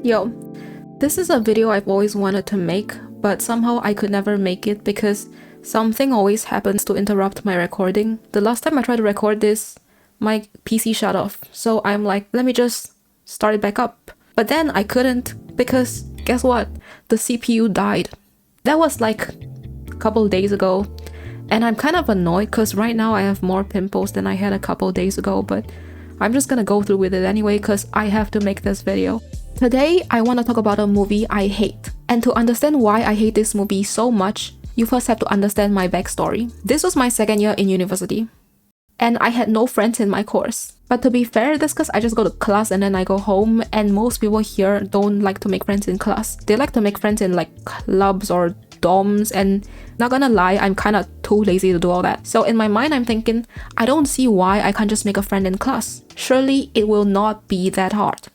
Yo, this is a video I've always wanted to make, but somehow I could never make it because something always happens to interrupt my recording. The last time I tried to record this, my PC shut off, so I'm like, let me just start it back up. But then I couldn't because guess what? The CPU died. That was like a couple days ago, and I'm kind of annoyed because right now I have more pimples than I had a couple days ago, but I'm just gonna go through with it anyway because I have to make this video. Today, I want to talk about a movie I hate. And to understand why I hate this movie so much, you first have to understand my backstory. This was my second year in university, and I had no friends in my course. But to be fair, that's because I just go to class and then I go home, and most people here don't like to make friends in class. They like to make friends in like clubs or dorms, and not gonna lie, I'm kind of too lazy to do all that. So in my mind, I'm thinking, I don't see why I can't just make a friend in class. Surely it will not be that hard.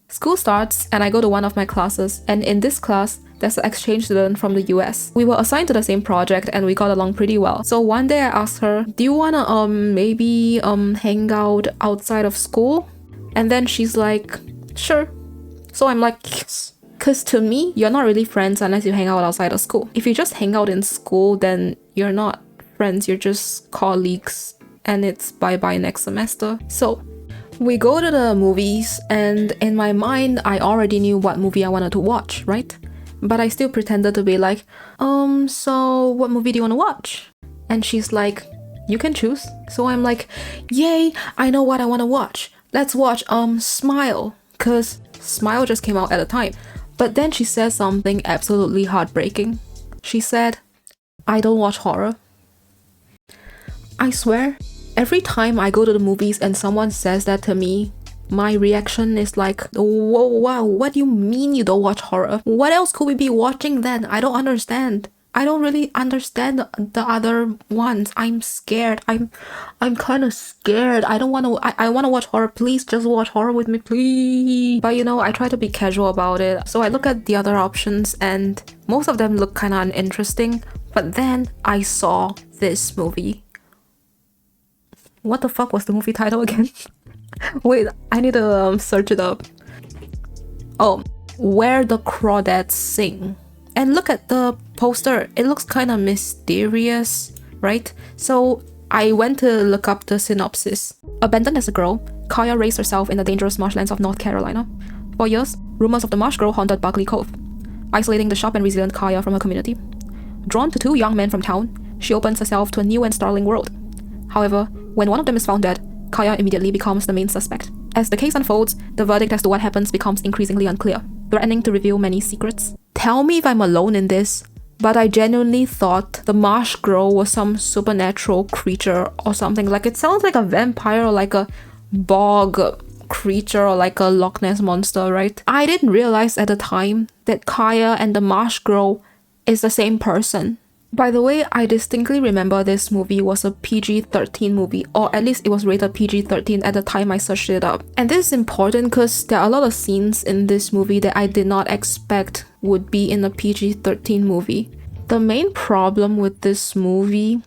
School starts and I go to one of my classes, and in this class, there's an exchange student from the US. We were assigned to the same project and we got along pretty well. So one day I asked her, do you wanna maybe hang out outside of school? And then she's like, sure. So I'm like, yes. Cause to me, you're not really friends unless you hang out outside of school. If you just hang out in school, then you're not friends, you're just colleagues, and it's bye-bye next semester. So we go to the movies, and in my mind, I already knew what movie I wanted to watch, right? But I still pretended to be like, so what movie do you want to watch? And she's like, you can choose. So I'm like, yay, I know what I want to watch. Let's watch Smile, cause Smile just came out at the time. But then she says something absolutely heartbreaking. She said, I don't watch horror. I swear, every time I go to the movies and someone says that to me, my reaction is like, whoa, wow, what do you mean you don't watch horror? What else could we be watching then? I don't understand. I don't really understand the other ones. I'm scared. I'm kind of scared. I don't want to, I want to watch horror. Please just watch horror with me, please. But you know, I try to be casual about it. So I look at the other options and most of them look kind of uninteresting. But then I saw this movie. What the fuck was the movie title again? Wait, I need to search it up. Oh, Where the Crawdads Sing. And look at the poster. It looks kind of mysterious, right? So I went to look up the synopsis. Abandoned as a girl, Kaya raised herself in the dangerous marshlands of North Carolina. For years, rumors of the marsh girl haunted Buckley Cove, isolating the sharp and resilient Kaya from her community. Drawn to two young men from town, she opens herself to a new and startling world. However, when one of them is found dead, Kaya immediately becomes the main suspect. As the case unfolds, the verdict as to what happens becomes increasingly unclear, threatening to reveal many secrets. Tell me if I'm alone in this, but I genuinely thought the marsh girl was some supernatural creature or something. Like, it sounds like a vampire or like a bog creature or like a Loch Ness monster, right? I didn't realize at the time that Kaya and the marsh girl is the same person. By the way, I distinctly remember this movie was a PG-13 movie, or at least it was rated PG-13 at the time I searched it up. And this is important because there are a lot of scenes in this movie that I did not expect would be in a PG-13 movie. The main problem with this movie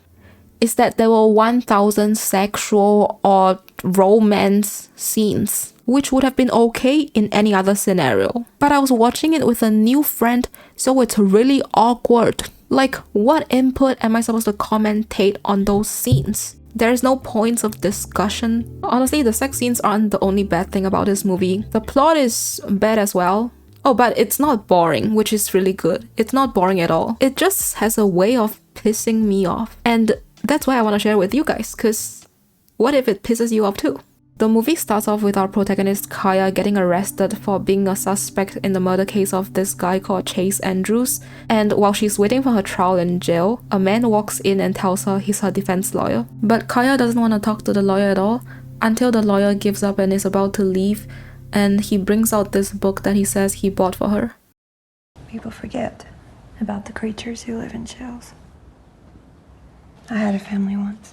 is that there were 1,000 sexual or romance scenes, which would have been okay in any other scenario. But I was watching it with a new friend, so it's really awkward. Like, what input am I supposed to commentate on those scenes? There's no points of discussion. Honestly, the sex scenes aren't the only bad thing about this movie. The plot is bad as well. Oh, but it's not boring, which is really good. It's not boring at all. It just has a way of pissing me off. And that's why I want to share with you guys, because what if it pisses you off too? The movie starts off with our protagonist Kaya getting arrested for being a suspect in the murder case of this guy called Chase Andrews, and while she's waiting for her trial in jail, a man walks in and tells her he's her defense lawyer. But Kaya doesn't want to talk to the lawyer at all until the lawyer gives up and is about to leave, and he brings out this book that he says he bought for her. People forget about the creatures who live in shells. I had a family once.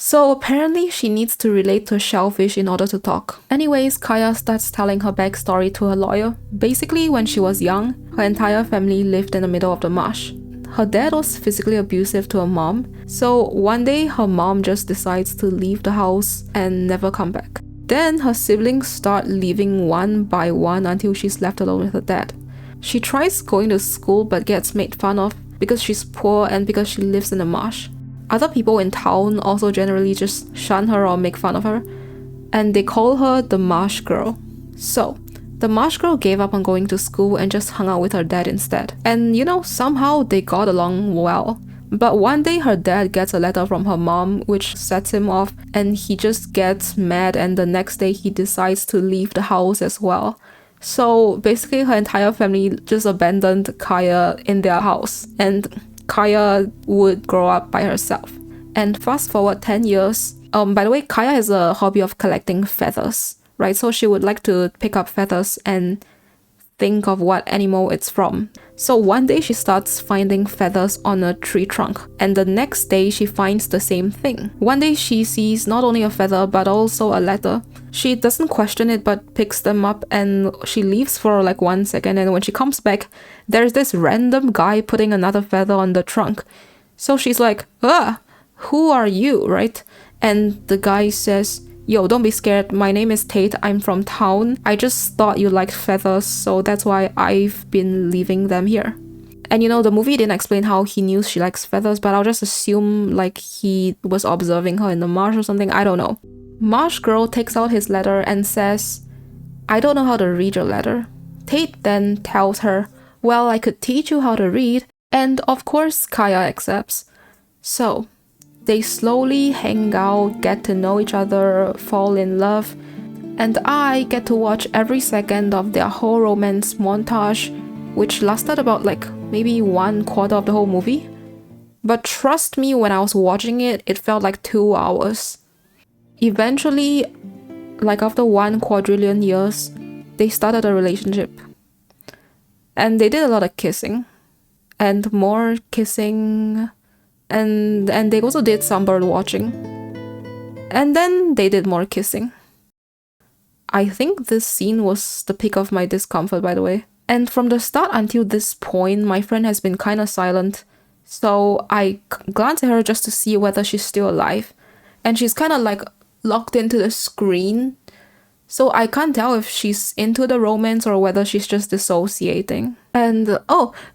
So apparently she needs to relate to a shellfish in order to talk. Anyways, Kaya starts telling her backstory to her lawyer. Basically, when she was young, her entire family lived in the middle of the marsh. Her dad was physically abusive to her mom, so one day her mom just decides to leave the house and never come back. Then her siblings start leaving one by one until she's left alone with her dad. She tries going to school but gets made fun of because she's poor and because she lives in the marsh. Other people in town also generally just shun her or make fun of her, and they call her the marsh girl. So, the marsh girl gave up on going to school and just hung out with her dad instead. And you know, somehow they got along well. But one day her dad gets a letter from her mom which sets him off, and he just gets mad, and the next day he decides to leave the house as well. So basically her entire family just abandoned Kaya in their house, and Kaya would grow up by herself. And fast forward 10 years, by the way, Kaya has a hobby of collecting feathers, right? So she would like to pick up feathers and think of what animal it's from. So one day she starts finding feathers on a tree trunk, and the next day she finds the same thing. One day she sees not only a feather but also a letter. She doesn't question it but picks them up, and she leaves for like 1 second, and when she comes back, there's this random guy putting another feather on the trunk. So she's like, who are you, right? And the guy says, yo, don't be scared, my name is Tate, I'm from town. I just thought you liked feathers, so that's why I've been leaving them here. And you know, the movie didn't explain how he knew she likes feathers, but I'll just assume like he was observing her in the marsh or something, I don't know. Marsh girl takes out his letter and says, I don't know how to read your letter. Tate then tells her, well, I could teach you how to read, and of course Kaya accepts. So, they slowly hang out, get to know each other, fall in love, and I get to watch every second of their whole romance montage, which lasted about like maybe 1/4 of the whole movie. But trust me, when I was watching it, it felt like 2 hours. Eventually, like after 1 quadrillion years, they started a relationship. And they did a lot of kissing. And more kissing. And they also did some bird watching. And then they did more kissing. I think this scene was the peak of my discomfort, by the way. And from the start until this point, my friend has been kind of silent. So I glance at her just to see whether she's still alive. And she's kind of like locked into the screen. So I can't tell if she's into the romance or whether she's just dissociating. And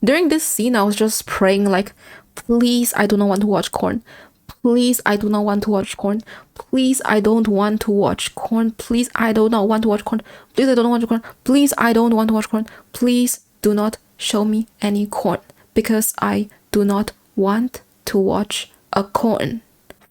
during this scene, I was just praying like, please, I do not want to watch corn. Please, I do not want to watch corn. Please, I don't want to watch corn. Please, I do not want to watch corn. Please, I don't want to watch corn. Please, I don't want to watch corn. Please do not show me any corn, because I do not want to watch a corn.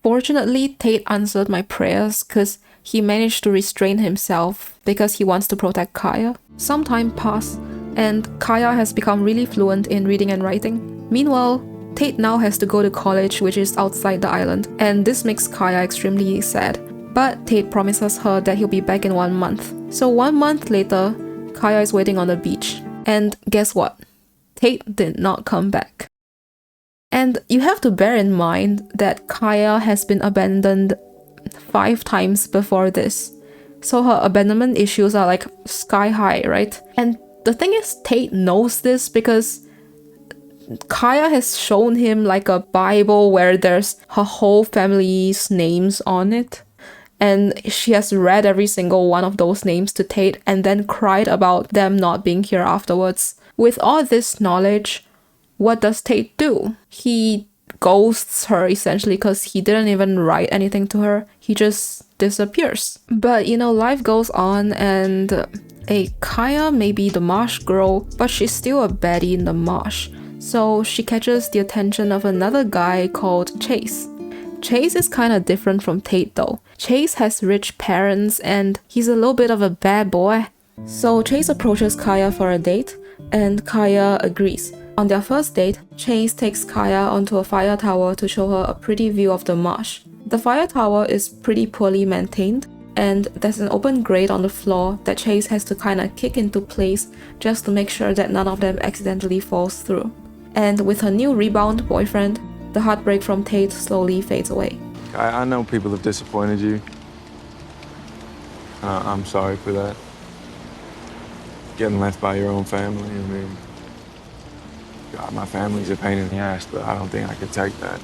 Fortunately, Tate answered my prayers because he managed to restrain himself because he wants to protect Kaya. Some time passed, and Kaya has become really fluent in reading and writing. Meanwhile, Tate now has to go to college, which is outside the island, and this makes Kaya extremely sad. But Tate promises her that he'll be back in 1 month. So 1 month later, Kaya is waiting on the beach. And guess what? Tate did not come back. And you have to bear in mind that Kaya has been abandoned 5 times before this. So her abandonment issues are like sky high, right? And the thing is, Tate knows this because Kaya has shown him like a Bible where there's her whole family's names on it. And she has read every single one of those names to Tate and then cried about them not being here afterwards. With all this knowledge, what does Tate do? He ghosts her essentially because he didn't even write anything to her. He just disappears. But you know, life goes on, and Kaya may be the marsh girl, but she's still a baddie in the marsh. So she catches the attention of another guy called Chase. Chase is kind of different from Tate though. Chase has rich parents and he's a little bit of a bad boy. So Chase approaches Kaya for a date, and Kaya agrees. On their first date, Chase takes Kaya onto a fire tower to show her a pretty view of the marsh. The fire tower is pretty poorly maintained, and there's an open grate on the floor that Chase has to kind of kick into place just to make sure that none of them accidentally falls through. And with her new rebound boyfriend, the heartbreak from Tate slowly fades away. I know people have disappointed you. I'm sorry for that. Getting left by your own family, I mean, God, my family's a pain in the ass, but I don't think I could take that.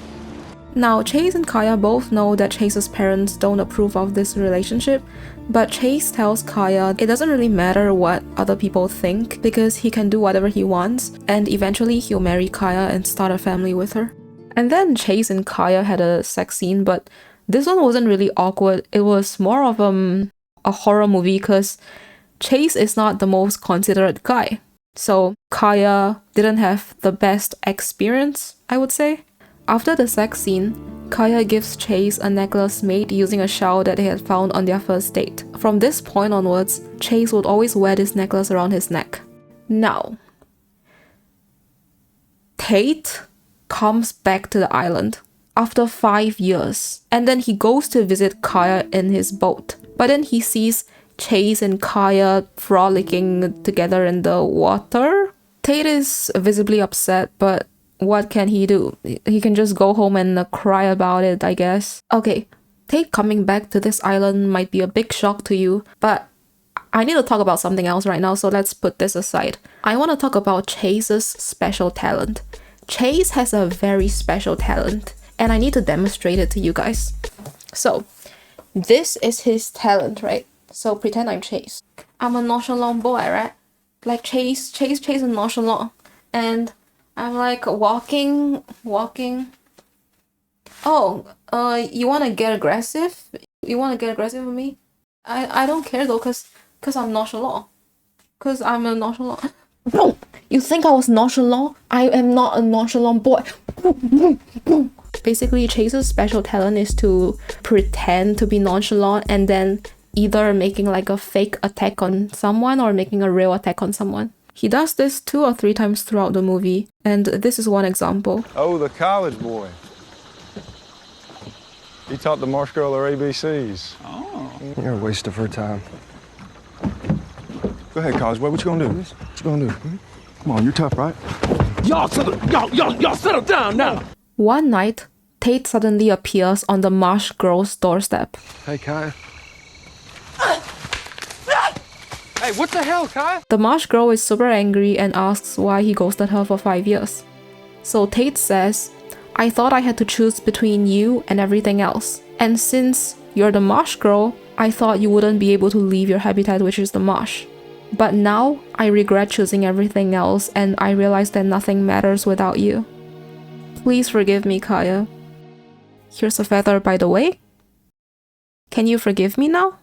Now, Chase and Kaya both know that Chase's parents don't approve of this relationship, But Chase tells Kaya it doesn't really matter what other people think because he can do whatever he wants, and eventually he'll marry Kaya and start a family with her. And then Chase and Kaya had a sex scene, but this one wasn't really awkward. It was more of a horror movie because Chase is not the most considerate guy. So Kaya didn't have the best experience, I would say. After the sex scene, Kaya gives Chase a necklace made using a shell that they had found on their first date. From this point onwards, Chase would always wear this necklace around his neck. Now, Tate comes back to the island after 5 years, and then he goes to visit Kaya in his boat. But then he sees Chase and Kaya frolicking together in the water. Tate is visibly upset, but what can he do? He can just go home and cry about it, I guess. Okay, Tate coming back to this island might be a big shock to you, but I need to talk about something else right now, so let's put this aside. I want to talk about Chase's special talent. Chase has a very special talent, and I need to demonstrate it to you guys. So, this is his talent, right? So pretend I'm Chase. I'm a nonchalant boy, right? Like Chase and nonchalant. And I'm like walking. Oh, you wanna get aggressive? You wanna get aggressive with me? I don't care though, cause I'm nonchalant. Cause I'm a nonchalant. No! You think I was nonchalant? I am not a nonchalant boy. Basically, Chase's special talent is to pretend to be nonchalant and then either making like a fake attack on someone or making a real attack on someone. He does this 2 or 3 times throughout the movie, and this is one example. Oh, the college boy. He taught the Marsh girl her ABCs. Oh. You're a waste of her time. Go ahead, college boy. What you gonna do? What you gonna do? Come on, you're tough, right? Y'all settle down now. One night, Tate suddenly appears on the Marsh girl's doorstep. Hey, Kaya. Hey, what the hell, Kai? The Marsh girl is super angry and asks why he ghosted her for 5 years. So Tate says, I thought I had to choose between you and everything else. And since you're the Marsh girl, I thought you wouldn't be able to leave your habitat, which is the marsh. But now, I regret choosing everything else and I realize that nothing matters without you. Please forgive me, Kaya. Here's a feather, by the way. Can you forgive me now?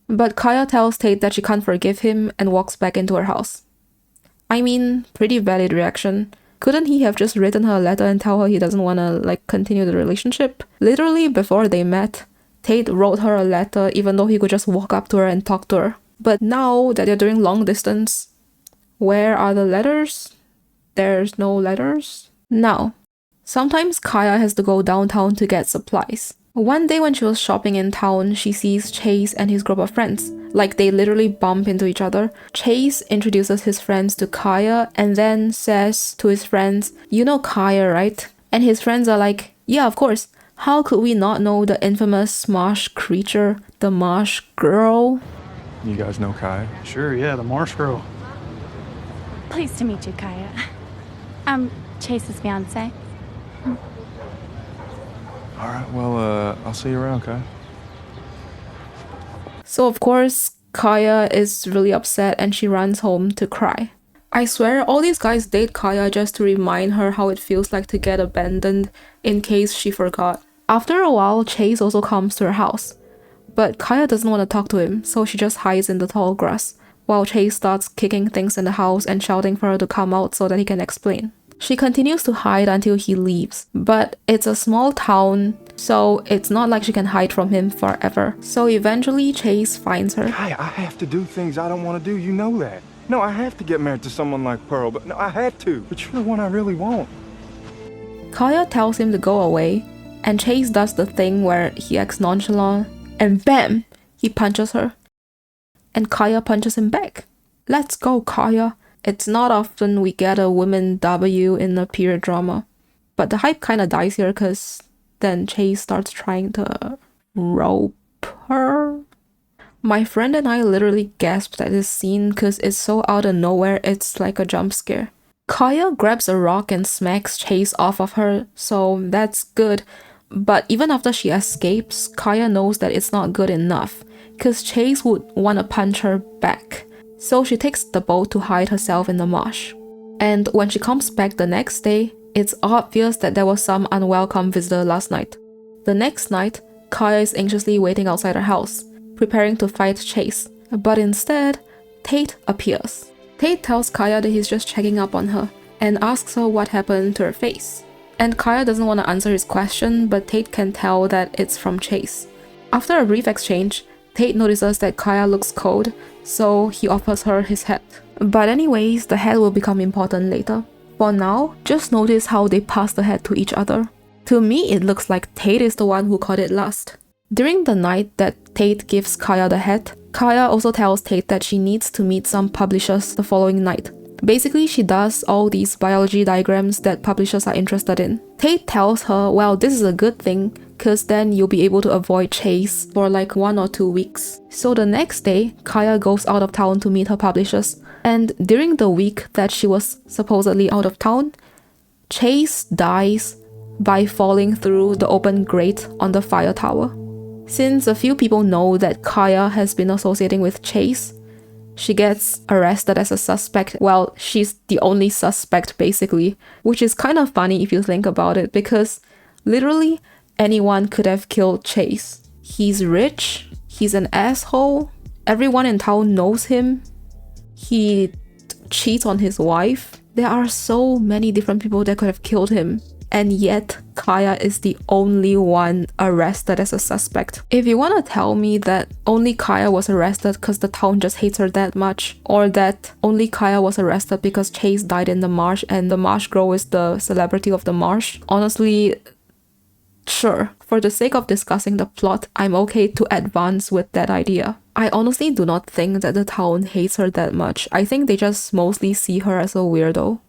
But Kaya tells Tate that she can't forgive him and walks back into her house. I mean, pretty valid reaction. Couldn't he have just written her a letter and tell her he doesn't want to, continue the relationship? Literally, before they met, Tate wrote her a letter even though he could just walk up to her and talk to her. But now that they're doing long distance, where are the letters? There's no letters. Now, sometimes Kaya has to go downtown to get supplies. One day when she was shopping in town, she sees Chase and his group of friends. Like, they literally bump into each other. Chase introduces his friends to Kaya and then says to his friends, you know Kaya, right? And his friends are like, yeah, of course. How could we not know the infamous marsh creature, the marsh girl? You guys know Kaya? Sure, yeah, the Marsh girl. Pleased to meet you, Kaya. I'm Chase's fiance. All right, well, I'll see you around, Kaya. So of course, Kaya is really upset and she runs home to cry. I swear, all these guys date Kaya just to remind her how it feels like to get abandoned in case she forgot. After a while, Chase also comes to her house. But Kaya doesn't want to talk to him, so she just hides in the tall grass, while Chase starts kicking things in the house and shouting for her to come out so that he can explain. She continues to hide until he leaves, but it's a small town, so it's not like she can hide from him forever. So eventually, Chase finds her. Kaya, I have to do things I don't want to do. You know that. No, I have to get married to someone like Pearl, but no, I have to. But you're the one I really want. Kaya tells him to go away, and Chase does the thing where he acts nonchalant, and bam! He punches her. And Kaya punches him back. Let's go, Kaya. It's not often we get a woman W in a period drama. But the hype kinda dies here because then Chase starts trying to rope her. My friend and I literally gasped at this scene because it's so out of nowhere, it's like a jump scare. Kaya grabs a rock and smacks Chase off of her, so that's good. But even after she escapes, Kaya knows that it's not good enough. because Chase would want to punch her back. So she takes the boat to hide herself in the marsh. And when she comes back the next day, it's obvious that there was some unwelcome visitor last night. The next night, Kaya is anxiously waiting outside her house, preparing to fight Chase. But instead, Tate appears. Tate tells Kaya that he's just checking up on her and asks her what happened to her face. And Kaya doesn't want to answer his question, but Tate can tell that it's from Chase. After a brief exchange, Tate notices that Kaya looks cold, so he offers her his hat. But anyways, the hat will become important later. For now, just notice how they pass the hat to each other. To me, it looks like Tate is the one who caught it last. During the night that Tate gives Kaya the hat, Kaya also tells Tate that she needs to meet some publishers the following night. Basically, she does all these biology diagrams that publishers are interested in. Tate tells her, well, this is a good thing, cause then you'll be able to avoid Chase for like 1 or 2 weeks. So the next day, Kaya goes out of town to meet her publishers. And during the week that she was supposedly out of town, Chase dies by falling through the open grate on the fire tower. Since a few people know that Kaya has been associating with Chase, she gets arrested as a suspect. Well, she's the only suspect basically, which is kind of funny if you think about it, because literally anyone could have killed Chase. He's rich, he's an asshole, everyone in town knows him, he cheats on his wife. There are so many different people that could have killed him, and yet Kaya is the only one arrested as a suspect. If you want to tell me that only Kaya was arrested because the town just hates her that much, or that only Kaya was arrested because Chase died in the marsh and the marsh girl is the celebrity of the marsh, honestly, sure, for the sake of discussing the plot, I'm okay to advance with that idea. I honestly do not think that the town hates her that much. I think they just mostly see her as a weirdo.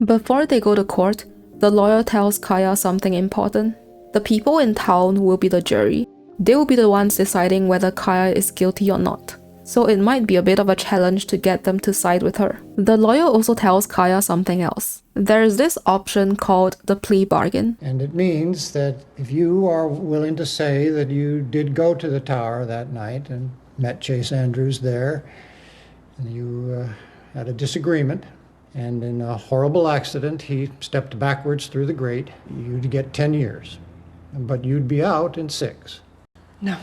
Before they go to court, the lawyer tells Kaya something important. The people in town will be the jury. They will be the ones deciding whether Kaya is guilty or not. So it might be a bit of a challenge to get them to side with her. The lawyer also tells Kaya something else. There's this option called the plea bargain. And it means that if you are willing to say that you did go to the tower that night and met Chase Andrews there, and you had a disagreement, and in a horrible accident he stepped backwards through the grate, you'd get 10 years. But you'd be out in 6. No.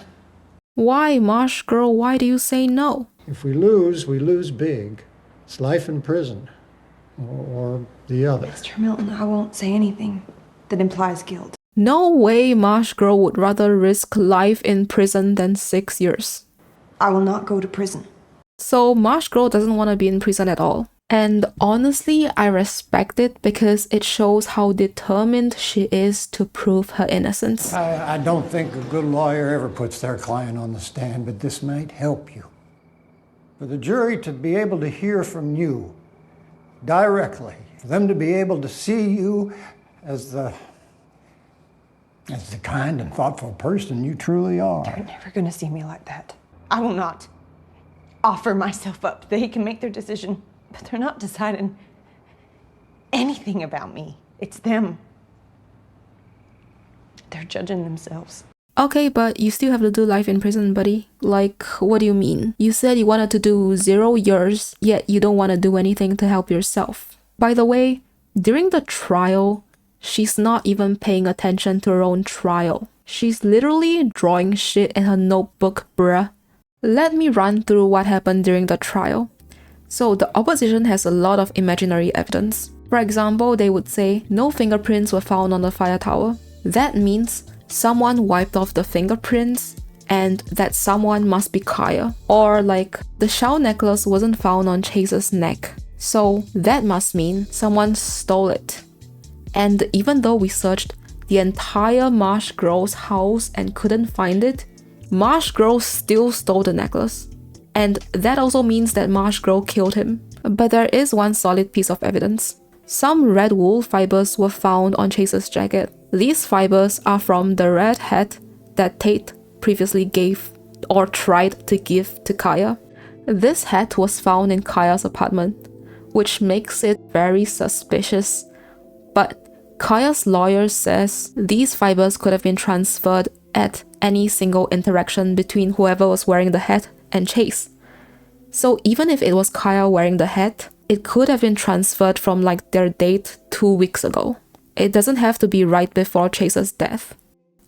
Why, Marsh girl, why do you say no? If we lose big. It's life in prison. Or the other. Mr. Milton, I won't say anything that implies guilt. No way Marsh girl would rather risk life in prison than 6 years. I will not go to prison. So Marsh girl doesn't want to be in prison at all. And honestly, I respect it because it shows how determined she is to prove her innocence. I don't think a good lawyer ever puts their client on the stand, but this might help you. For the jury to be able to hear from you directly, for them to be able to see you as the kind and thoughtful person you truly are. They're never going to see me like that. I will not offer myself up. They can make their decision, but they're not deciding anything about me. It's them. They're judging themselves. Okay, but you still have to do life in prison, buddy. Like, what do you mean? You said you wanted to do 0 years, yet you don't want to do anything to help yourself. By the way, during the trial, she's not even paying attention to her own trial. She's literally drawing shit in her notebook, bruh. Let me run through what happened during the trial. So the opposition has a lot of imaginary evidence. For example, they would say no fingerprints were found on the fire tower. That means someone wiped off the fingerprints and that someone must be Kaya. Or like, the shell necklace wasn't found on Chase's neck. So that must mean someone stole it. And even though we searched the entire Marsh girl's house and couldn't find it, Marsh girl still stole the necklace. And that also means that Marsh girl killed him. But there is one solid piece of evidence. Some red wool fibers were found on Chase's jacket. These fibers are from the red hat that Tate previously gave or tried to give to Kaya. This hat was found in Kaya's apartment, which makes it very suspicious. But Kaya's lawyer says these fibers could have been transferred at any single interaction between whoever was wearing the hat and Chase. So even if it was Kaya wearing the hat, it could have been transferred from like their date 2 weeks ago. It doesn't have to be right before Chase's death.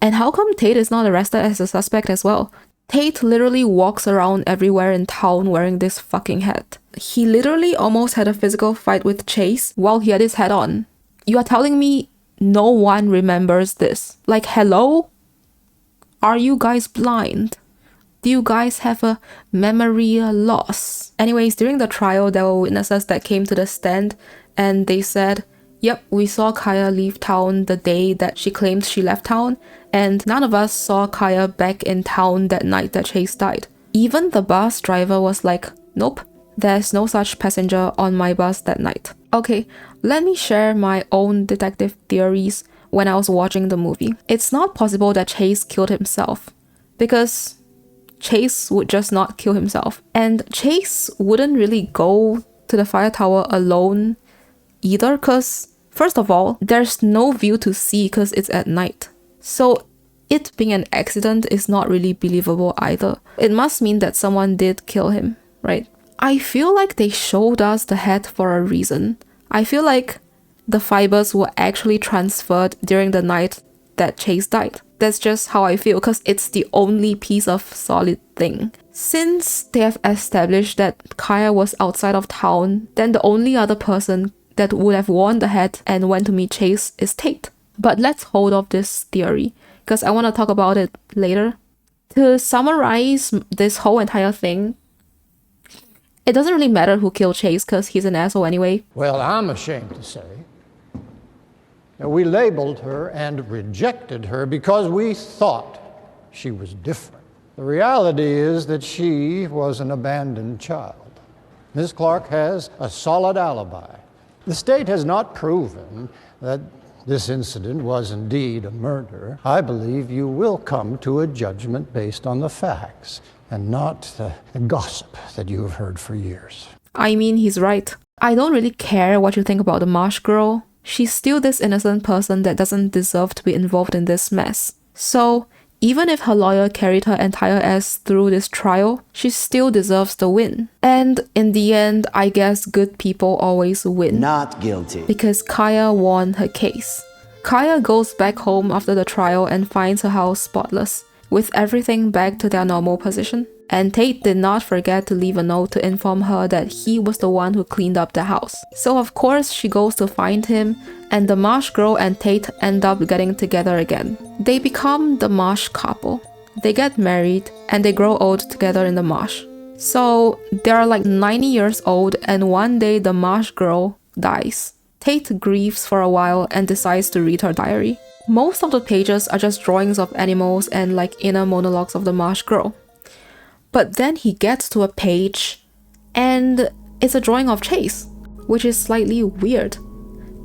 And how come Tate is not arrested as a suspect as well? Tate literally walks around everywhere in town wearing this fucking hat. He literally almost had a physical fight with Chase while he had his hat on. You are telling me no one remembers this? Like, hello? Are you guys blind? Do you guys have a memory loss? Anyways, during the trial, there were witnesses that came to the stand and they said, yep, we saw Kaya leave town the day that she claimed she left town, and none of us saw Kaya back in town that night that Chase died. Even the bus driver was like, nope, there's no such passenger on my bus that night. Okay, let me share my own detective theories when I was watching the movie. It's not possible that Chase killed himself, because Chase would just not kill himself. And Chase wouldn't really go to the fire tower alone either, because first of all, there's no view to see because it's at night. So it being an accident is not really believable either. It must mean that someone did kill him, right? I feel like they showed us the hat for a reason. I feel like the fibers were actually transferred during the night that Chase died. That's just how I feel, because it's the only piece of solid thing. Since they have established that Kaya was outside of town, then the only other person that would have worn the hat and went to meet Chase is Tate. But let's hold off this theory, because I want to talk about it later. To summarize this whole entire thing, it doesn't really matter who killed Chase because he's an asshole anyway. Well, I'm ashamed to say that we labeled her and rejected her because we thought she was different. The reality is that she was an abandoned child. Ms. Clark has a solid alibi. The state has not proven that this incident was indeed a murder. I believe you will come to a judgment based on the facts and not the gossip that you have heard for years. I mean, he's right. I don't really care what you think about the Marsh girl. She's still this innocent person that doesn't deserve to be involved in this mess. So, even if her lawyer carried her entire ass through this trial, she still deserves the win. And in the end, I guess good people always win. Not guilty. Because Kaya won her case. Kaya goes back home after the trial and finds her house spotless, with everything back to their normal position. And Tate did not forget to leave a note to inform her that he was the one who cleaned up the house. So of course she goes to find him, and the Marsh girl and Tate end up getting together again. They become the Marsh couple. They get married and they grow old together in the marsh. So they're like 90 years old, and one day the Marsh girl dies. Tate grieves for a while and decides to read her diary. Most of the pages are just drawings of animals and like inner monologues of the Marsh girl. But then he gets to a page and it's a drawing of Chase, which is slightly weird.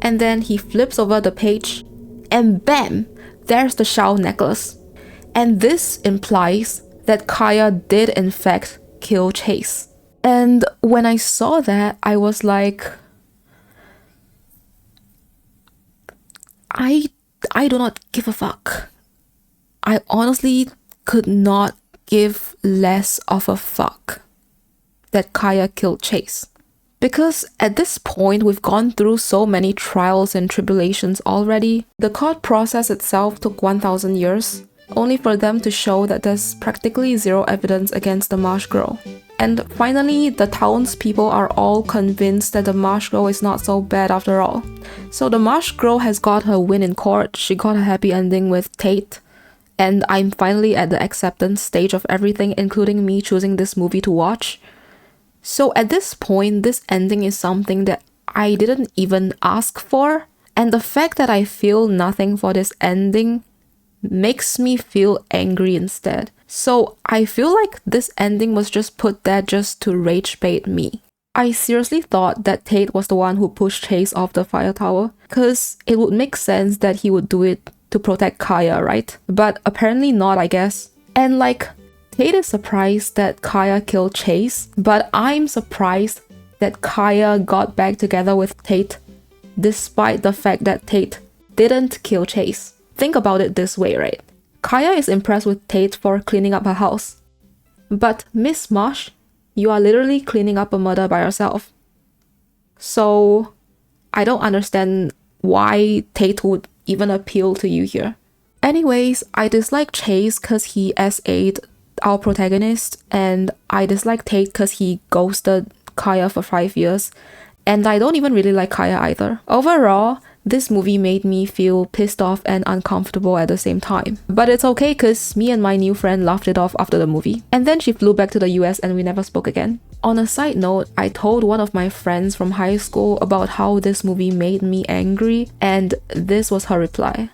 And then he flips over the page and bam, there's the shell necklace. And this implies that Kaya did in fact kill Chase. And when I saw that, I was like, I do not give a fuck. I honestly could not give less of a fuck that Kaya killed Chase. Because at this point, we've gone through so many trials and tribulations already. The court process itself took 1,000 years, only for them to show that there's practically zero evidence against the Marsh girl. And finally, the townspeople are all convinced that the Marsh girl is not so bad after all. So the Marsh girl has got her win in court. She got a happy ending with Tate. And I'm finally at the acceptance stage of everything, including me choosing this movie to watch. So at this point, this ending is something that I didn't even ask for. And the fact that I feel nothing for this ending makes me feel angry instead. So I feel like this ending was just put there just to rage bait me. I seriously thought that Tate was the one who pushed Chase off the fire tower, because it would make sense that he would do it to protect Kaya, right? But apparently not, I guess. And like, Tate is surprised that Kaya killed Chase, but I'm surprised that Kaya got back together with Tate despite the fact that Tate didn't kill Chase. Think about it this way, right? Kaya is impressed with Tate for cleaning up her house. But Miss Marsh, you are literally cleaning up a murder by yourself. So I don't understand why Tate would even appeal to you here. Anyways, I dislike Chase because he SA'd our protagonist, and I dislike Tate because he ghosted Kaya for 5 years, and I don't even really like Kaya either. Overall, this movie made me feel pissed off and uncomfortable at the same time. But it's okay because me and my new friend laughed it off after the movie. And then she flew back to the US and we never spoke again. On a side note, I told one of my friends from high school about how this movie made me angry, and this was her reply.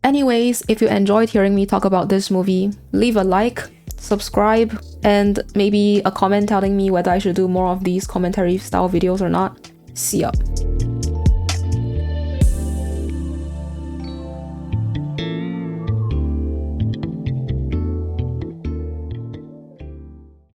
Anyways, if you enjoyed hearing me talk about this movie, leave a like, subscribe, and maybe a comment telling me whether I should do more of these commentary style videos or not. See ya.